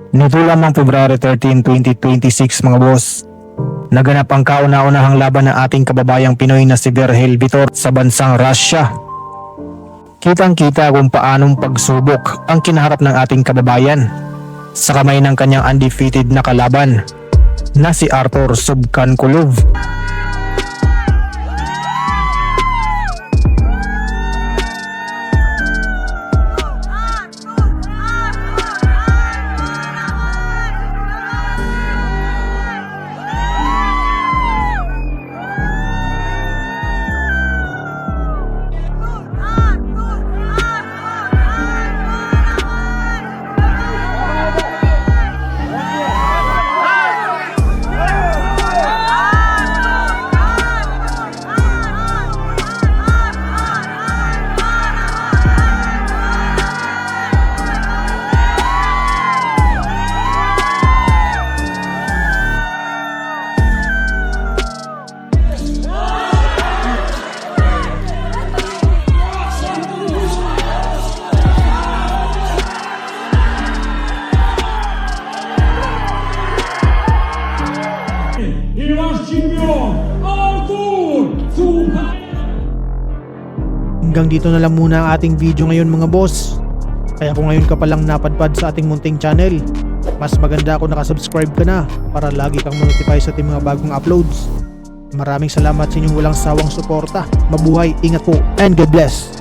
Nito lamang February 13, 2026 mga boss, naganap ang kauna-unahang laban ng ating kababayang Pinoy na si Vergel Vitor sa bansang Russia. Kitang-kita kung paanong pagsubok ang kinaharap ng ating kababayan sa kamay ng kanyang undefeated na kalaban na si Artur Subkankulov. И ваш чемпион Artur Subkankulov. Hanggang dito na lang muna ang ating video ngayon mga boss. Kaya kung ngayon ka palang napadpad sa ating munting channel, mas maganda kung nakasubscribe ka na para lagi kang notify sa ating mga bagong uploads. Maraming salamat sa inyong walang sawang suporta. Mabuhay, ingat po, and God bless!